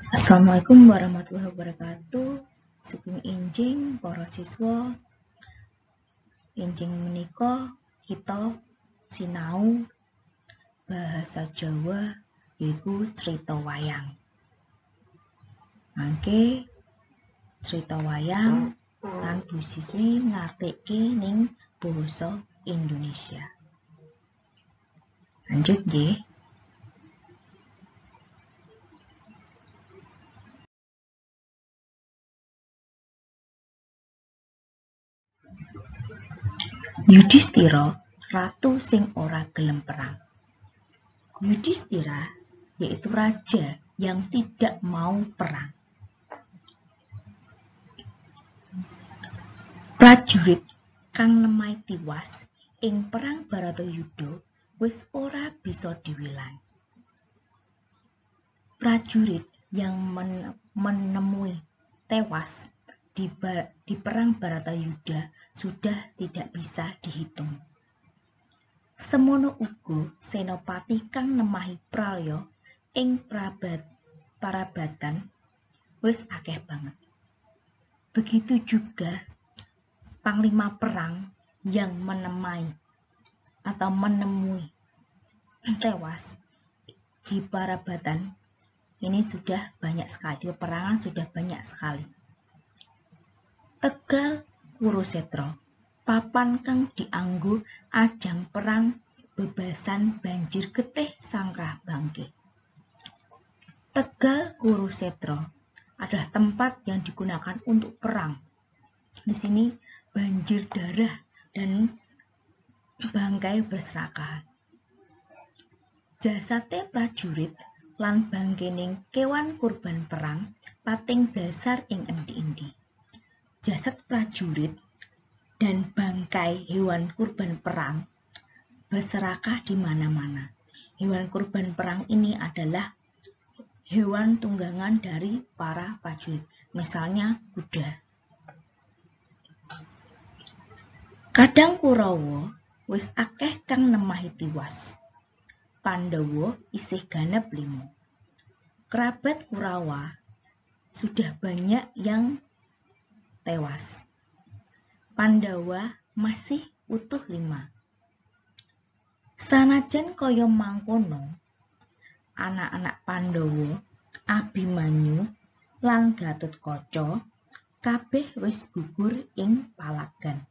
Assalamualaikum warahmatullahi wabarakatuh. Sugeng enjing para siswa. Enjing menika kita sinau bahasa Jawa yaiku cerita wayang. Mangke cerita wayang lan Bu Siswi ngartekke ning basa Indonesia. Lanjut nggih. Yudhistira, ratu sing ora gelem perang. Yudhistira yaitu raja yang tidak mau perang. Prajurit kang lemah tiwas ing perang Baratayuda wis ora bisa diwilang. Prajurit yang menemui tewas di perang Baratayuda sudah tidak bisa dihitung. Semono uga senopati kang nemahi pralya ing parabatan wis akeh banget. Begitu juga panglima perang yang menemui tewas di parabatan ini sudah banyak sekali, di peperangan sudah banyak sekali. Tegal Kurusetra, papan kang dianggo ajang perang bebasan banjir getih sangkrah bangke. Tegal Kurusetra adalah tempat yang digunakan untuk perang. Di sini banjir darah dan bangkai berserakan. Jasate prajurit lan bangkening kewan kurban perang pating dasar ing endi-endi. Jasad prajurit dan bangkai hewan kurban perang berserakah di mana-mana. Hewan kurban perang ini adalah hewan tunggangan dari para prajurit, misalnya kuda. Kadang Kurawa wis akeh kang nemahi tiwas. Pandhawa isih ganep 5. Kerabat Kurawa sudah banyak yang tewas. Pandhawa masih utuh 5. Sanajan kaya mangkono, anak-anak Pandhawa, Abimanyu lan Gatotkaca kabeh wis gugur ing palagan.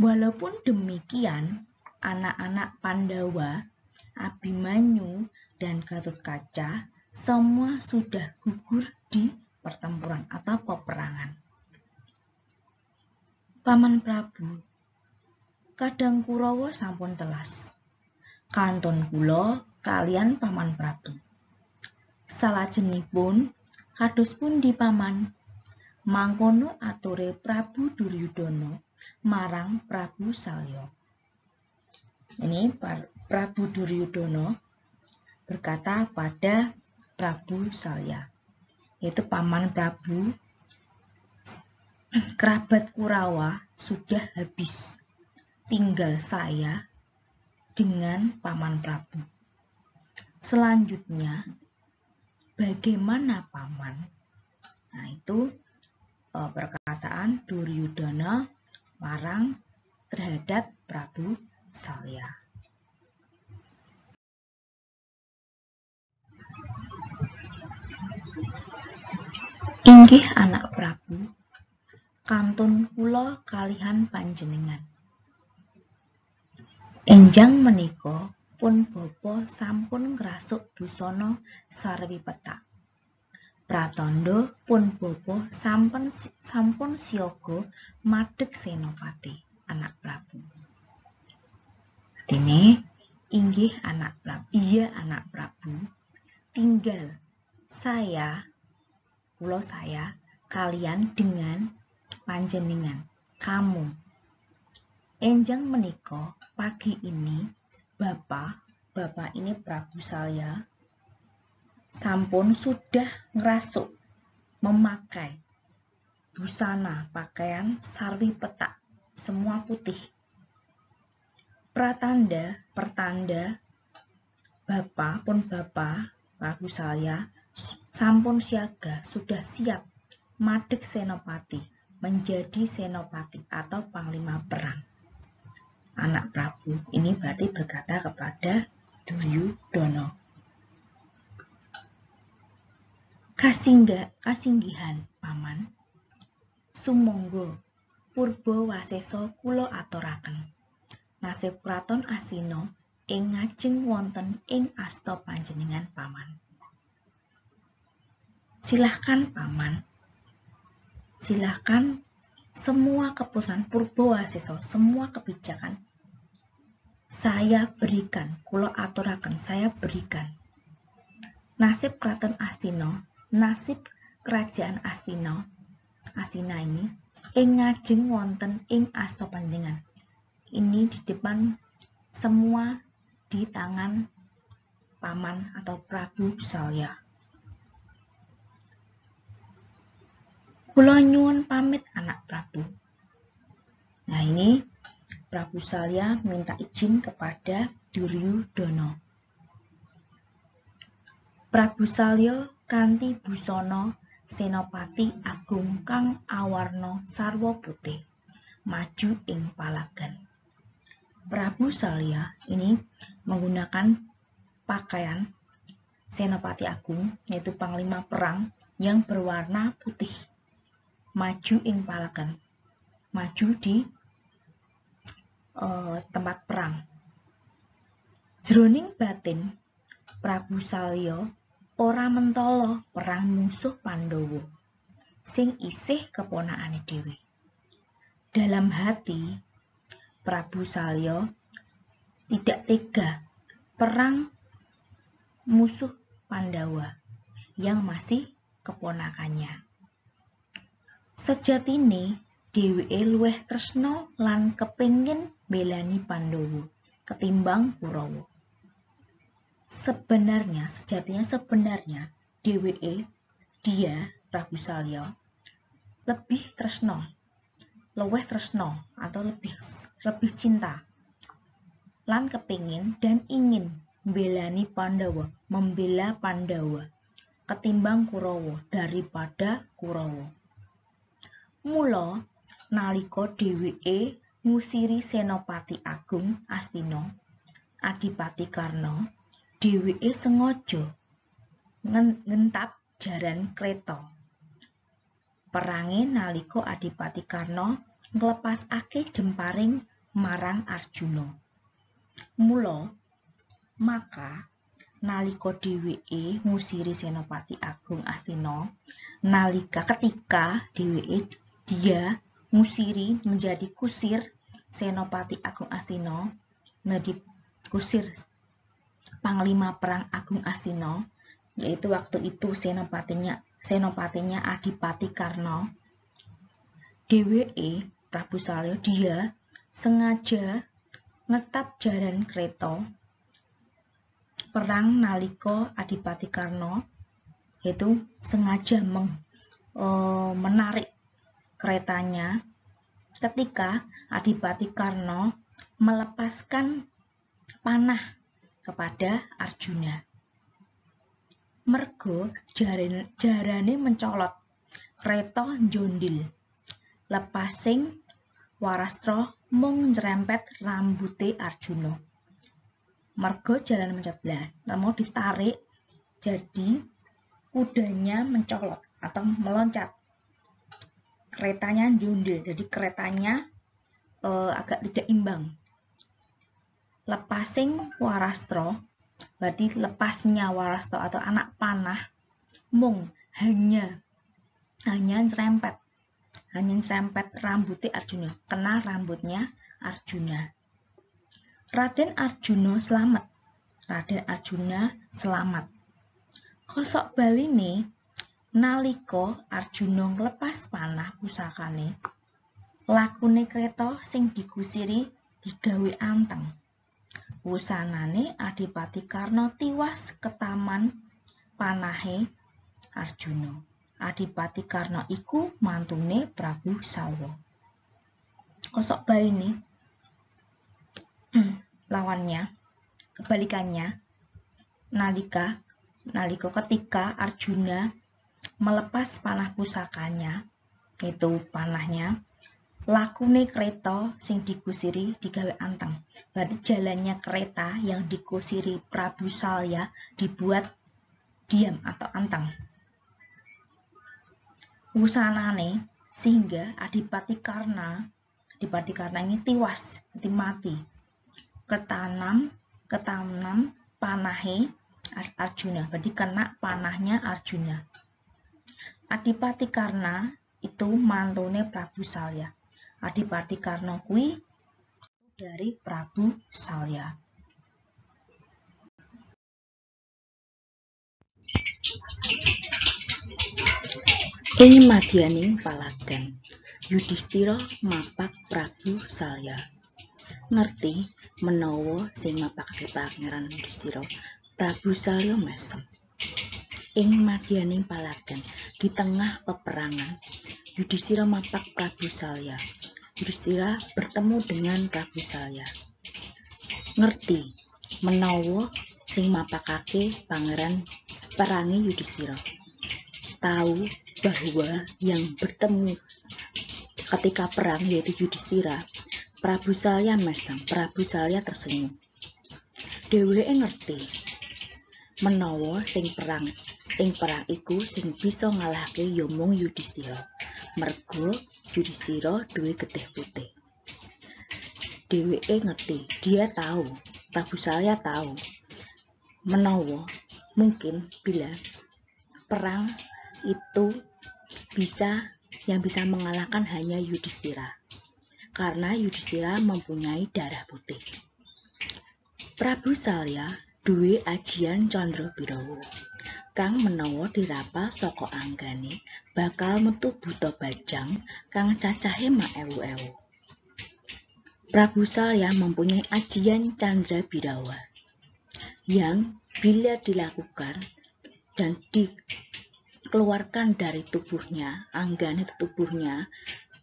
Walaupun demikian, anak-anak Pandhawa, Abimanyu dan Gatotkaca semua sudah gugur di pertempuran atau peperangan. Paman Prabu, kadang Kurawa sampun telas. Kantun kula kalian Paman Prabu. Salajengipun kados pundi Paman? Mangkono ature Prabu Duryudana marang Prabu Salya. Ini Prabu Duryudana berkata pada Prabu Salya, yaitu Paman Prabu, kerabat Kurawa sudah habis, tinggal saya dengan Paman Prabu. Selanjutnya, bagaimana Paman? Nah, itu perkataan Duryudana marang terhadap Prabu Salya. Inggih anak Prabu, kantun kula kalihan panjenengan. Enjang menika pun bapa sampun ngrasuk busana sarwi petak. Pratandha pun bapa sampun siaga madheg senopati anak Prabu. Dene inggih anak Prabu. Iya anak Prabu. Tinggal saya kalian dengan panjenengan, kamu. Enjang menika pagi ini Bapak ini Prabu Salya sampun sudah ngerasuk memakai busana pakaian sarwi petak semua putih. Pertanda Bapak Prabu Salya sampun siaga, sudah siap madeg senopati, menjadi senopati atau panglima perang. Anak Prabu ini berarti berkata kepada Duryudono. Kasinggihan paman, sumangga purba wasesa kula aturaken. Nasib kraton Astina ing ngajeng wonten ing asta panjenengan paman. Silahkan paman. Silahkan semua keputusan Purbawasesa, semua kebijakan saya berikan, kula aturaken, saya berikan. Nasib kraton Astina, nasib kerajaan Astina ini ing ngajeng wonten ing asta panjenengan. Ini di depan semua di tangan paman atau Prabu Salya. Kula nyuwun pamit anak Prabu. Nah ini Prabu Salya minta izin kepada Duryudono. Prabu Salya kanthi busana senopati agung kang awarna sarwa putih maju ing palagan. Prabu Salya ini menggunakan pakaian senopati agung, yaitu panglima perang yang berwarna putih, maju ing palagan, maju di tempat perang. Jroning batin Prabu Salya ora mentala perang musuh Pandhawa sing isih keponakane dhewe. Dalam hati Prabu Salya tidak tega perang musuh Pandhawa yang masih keponakannya. Sejatine dheweke luwih tresna lan kepengin mbelani Pandhawa ketimbang Kurawa. Sebenarnya dia Prabu Salya lebih tresna atau lebih cinta lan kepingin dan ingin mbelani Pandhawa, membela Pandhawa ketimbang Kurawa daripada Kurawa. Mula nalika dheweke ngusiri Senopati Agung Astina, Adipati Karna, dheweke sengaja ngentap jaran kreta. Perange nalika Adipati Karna nglepasake jemparing marang Arjuna. Maka nalika dheweke ngusiri Senopati Agung Astina, ketika dia ngusiri menjadi kusir Senopati Agung Astina, kusir Panglima Perang Agung Astina, yaitu waktu itu senopatinya Adipati Karna. Dheweke Prabu Salya dia sengaja ngetap jaran kreta perang nalika Adipati Karna, yaitu sengaja menarik keretanya ketika Adipati Karna melepaskan panah kepada Arjuna. Mergo jarane mencolot, kreta njondil. Lepasing Warastra mung nyrempet rambute Arjuna. Mergo jarane mencolot, mau ditarik jadi kudanya mencolot atau meloncat. Keretanya njondil, jadi keretanya agak tidak imbang. Lepasing Warastra, berarti lepasnya Warastra atau anak panah, mung hanya nyerempet rambutnya Arjuna, kena rambutnya Arjuna. Raden Arjuna selamat. Kosok baline nalika Arjuna nglepas panah pusakane, lakune kreta sing dikusiri digawe anteng. Wusanane Adipati Karna tiwas ketaman panahe Arjuna. Adipati Karna iku mantune Prabu Salya. Kosok baline kebalikannya, nalika nalika ketika Arjuna melepas panah pusakanya, itu panahnya, lakune kereta sing dikusiri digawe anteng. Berarti jalannya kereta yang dikusiri Prabu Salya dibuat diam atau anteng. Wusanane sehingga Adipati Karna ini tiwas, mati. Ketanam panahe Arjuna, berarti kena panahnya Arjuna. Adipati Karna itu mantune Prabu Salya. Adipati Karna kuwi dari Prabu Salya. Ing madyaning palagan, Yudhistira mapak Prabu Salya. Ngerti menawa sing mapakake Pangeran Yudhistira, Prabu Salya mesem. Ing madyaning palagan, di tengah peperangan, Yudhistira mapak Prabu Salya. Yudhistira bertemu dengan Prabu Salya. Ngerti menawa sing mapakake Pangeran perangi Yudhistira. Tahu bahwa yang bertemu ketika perang yaitu Yudhistira, Prabu Salya mesem, Prabu Salya tersenyum. Dheweke ngerti menawa ing perang iku sing bisa ngalahke ya mung Yudhistira. Mergo Yudhistira duwe getih putih. Dheweke ngerti, dia tahu, Prabu Salya tahu menawa mungkin bila perang itu yang bisa mengalahkan hanya Yudhistira, karena Yudhistira mempunyai darah putih. Prabu Salya duwe ajian Candrabirawa, kang menawa dirapal saka anggane bakal metu buta bajang kang cacahe mak ewu-ewu. Prabu Salya mempunyai ajian Candrabirawa yang bila dilakukan dan dikeluarkan dari tubuhnya, anggane tubuhnya,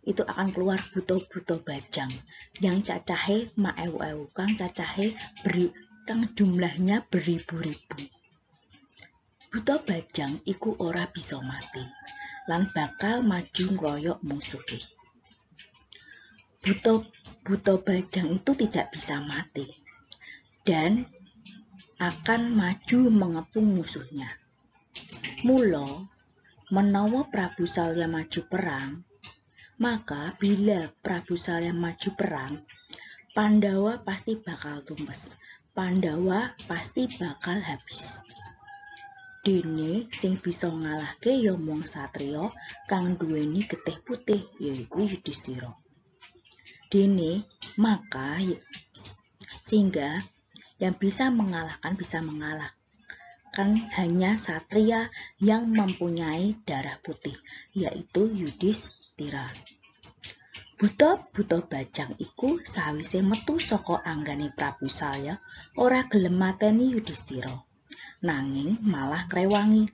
itu akan keluar buta-buta bajang yang cacahe mak ewu-ewu, kang jumlahnya beribu-ribu. Buta bajang iku ora bisa mati lan bakal maju ngroyok musuhe. Buta bajang itu tidak bisa mati dan akan maju mengepung musuhnya. Mula menawa Prabu Salya maju perang, maka bila Prabu Salya maju perang, Pandawa pasti bakal tumpes. Pandawa pasti bakal habis. Dene sing bisa ngalahke ya mung satriya kang duweni getih putih yaiku Yudhistira. Dene maka sehingga yang bisa mengalahkan hanya satria yang mempunyai darah putih, yaitu Yudhistira. Buta bajang iku sawise metu saka anggane Prabu Salya ora gelem mateni Yudhistira, nanging malah ngrewangi.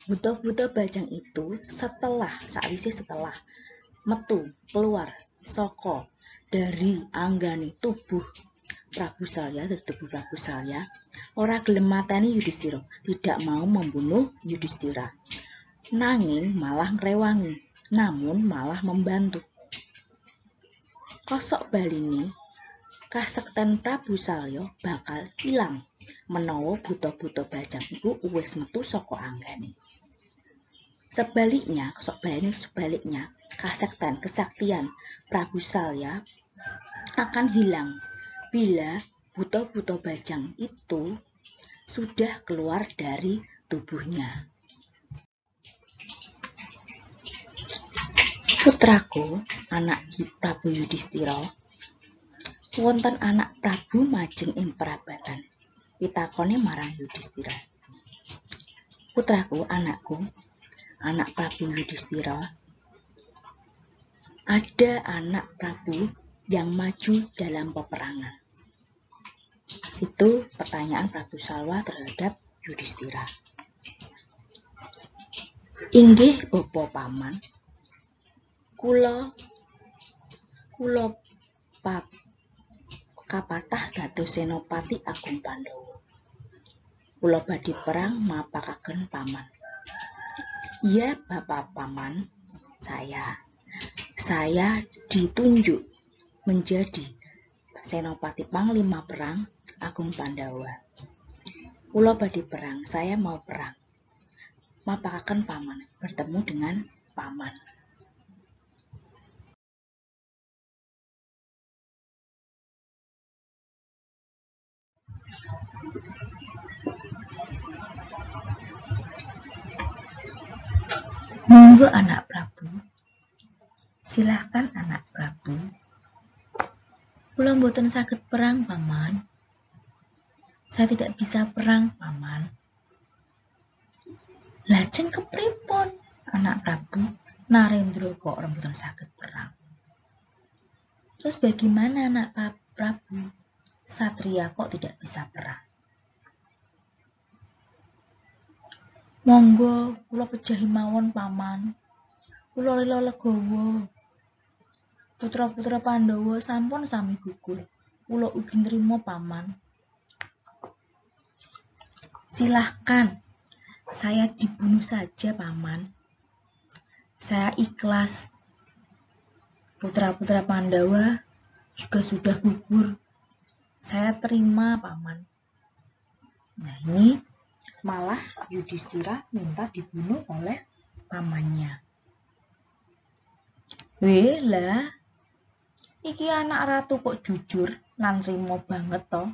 Buta bajang itu sawise setelah metu keluar saka dari anggane tubuh Prabu Salya, ora gelem mateni Yudhistira, tidak mau membunuh Yudhistira, nanging malah ngrewangi, namun malah membantu. Kosok baline, kasekten Prabu Salya bakal ilang menawa buta-buta bajang iku wis metu saka anggane. Sebaliknya, kesaktian Prabu Salya akan hilang bila buta-buta bajang itu sudah keluar dari tubuhnya. Putraku, anak Prabu Yudhistira, wonten anak Prabu majeng ing perabatan. Pitakone marang Yudhistira. Putraku, anakku, anak Prabu Yudhistira, ada anak Prabu yang maju dalam peperangan. Itu pertanyaan Prabu Salya terhadap Yudhistira. Inggih bapa paman, kula kapatah dados senopati Agung Pandhawa. Kula badhe perang mapakaken paman. Iya, Bapak Paman, saya ditunjuk menjadi Senopati Panglima Perang Agung Pandawa. Kula badhe perang, saya mau perang. Mapakaken paman, bertemu dengan paman. Monggo anak Prabu. Silahkan anak Prabu. Kula mboten saged perang, paman. Saya tidak bisa perang, paman. Lajeng kepripun, anak Prabu? Narendra kok rembutan saged perang. Terus bagaimana anak Prabu? Satria kok tidak bisa perang? Monggo kula pejahi mawon paman. Kula lila legawa. Putra-putra Pandhawa sampun sami gugur. Kula ugi nrimo paman. Silahkan. Saya dibunuh saja paman. Saya ikhlas. Putra-putra Pandhawa juga sudah gugur. Saya terima, paman. Nah, ini malah Yudhistira minta dibunuh oleh pamannya. Lah, iki anak ratu kok jujur lan trimo banget toh.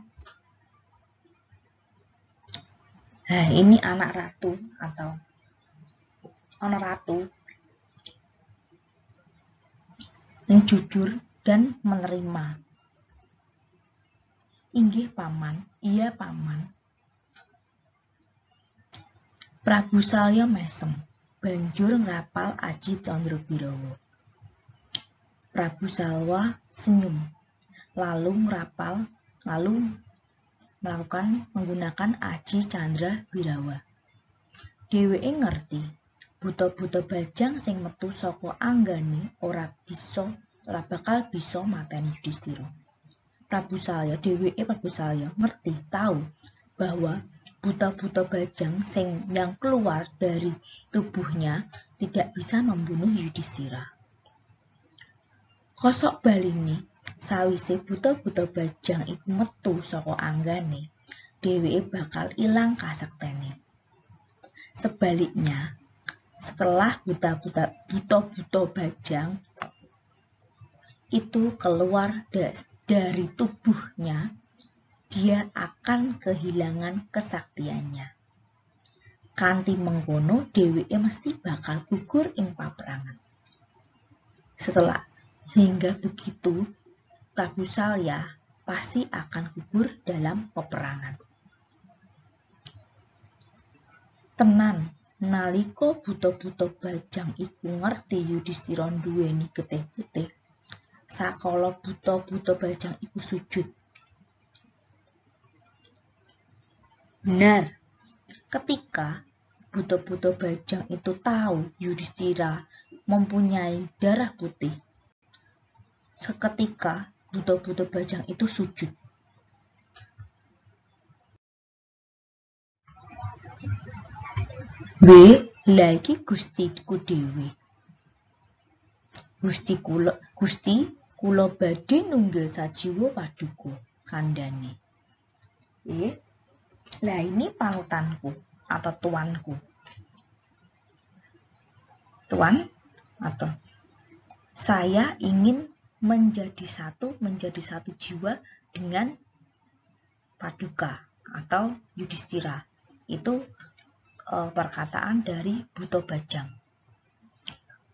Nah, ini anak ratu atau anak ratu yang jujur dan menerima. Inggih paman, iya paman. Prabu Salya mesem, banjur ngrapal Aji Candrabirawa. Prabu Salya senyum, lalu menggunakan Aji Candrabirawa. Dheweke ngerti, buta-buta bajang sing metu saka anggane ora bakal bisa mateni Yudhistira. Prabu Salya ngerti tahu bahwa buta-buta bajang yang keluar dari tubuhnya tidak bisa membunuh Yudhistira. Kosok baline, sawise buta-buta bajang iku metu saka anggane, dheweke bakal ilang kasektene. Sebaliknya, setelah buta-buta bajang itu keluar dari tubuhnya, dia akan kehilangan kesaktiannya. Kanthi mengkono dheweke mesti bakal gugur ing paperangan. Sehingga begitu, Prabu Salya pasti akan gugur dalam peperangan. Tenan, nalika buta-buta bajang iku ngerti Yudhistira duweni getih putih, sakala buta-buta bajang iku sujud. Benar, ketika buta-buta bajang itu tahu Yudhistira mempunyai darah putih, seketika buta-buta bajang itu sujud. Lagi Gustiku dhewe. Gusti kula badhe nunggil sajiwa paduka kandhane. Lah ini panutanku atau tuanku. Tuan atau saya ingin menjadi satu jiwa dengan paduka atau Yudhistira. Itu perkataan dari buta bajang.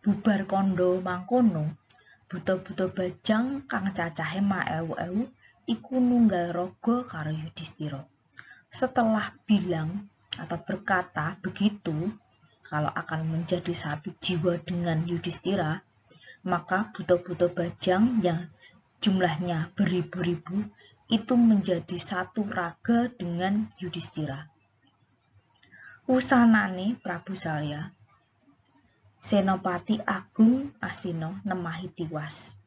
Bubar kondo mangkono, buta-buta bajang kang cacahe maewu-ewu iku nunggal raga karo Yudhistira. Setelah bilang atau berkata begitu, kalau akan menjadi satu jiwa dengan Yudhistira, maka buta-buta bajang yang jumlahnya beribu-ribu itu menjadi satu raga dengan Yudhistira. Wusanane Prabu Salya, Senopati Agung Astina nemahi tiwas.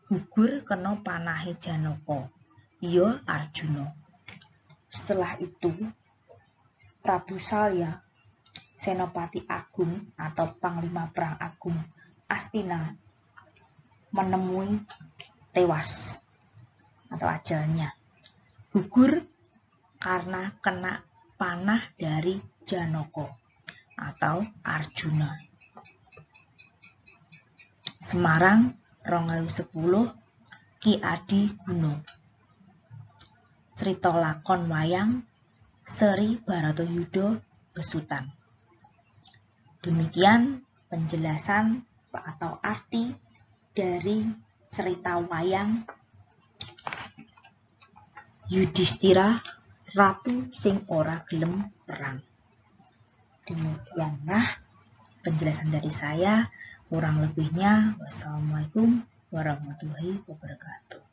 Gugur kena panahe Janaka, iya Arjuna. Setelah itu, Prabu Salya, Senopati Agung atau Panglima Perang Agung Astina, menemui tewas atau ajalnya, gugur karena kena panah dari Janaka atau Arjuna. Semarang 2010, Ki Adi Guno. Crita lakon wayang Seri Baratayuda Besutan. Demikian penjelasan atau arti dari cerita wayang Yudhistira, Ratu sing ora gelem perang. Demikianlah penjelasan dari saya. Kurang lebihnya, wassalamualaikum warahmatullahi wabarakatuh.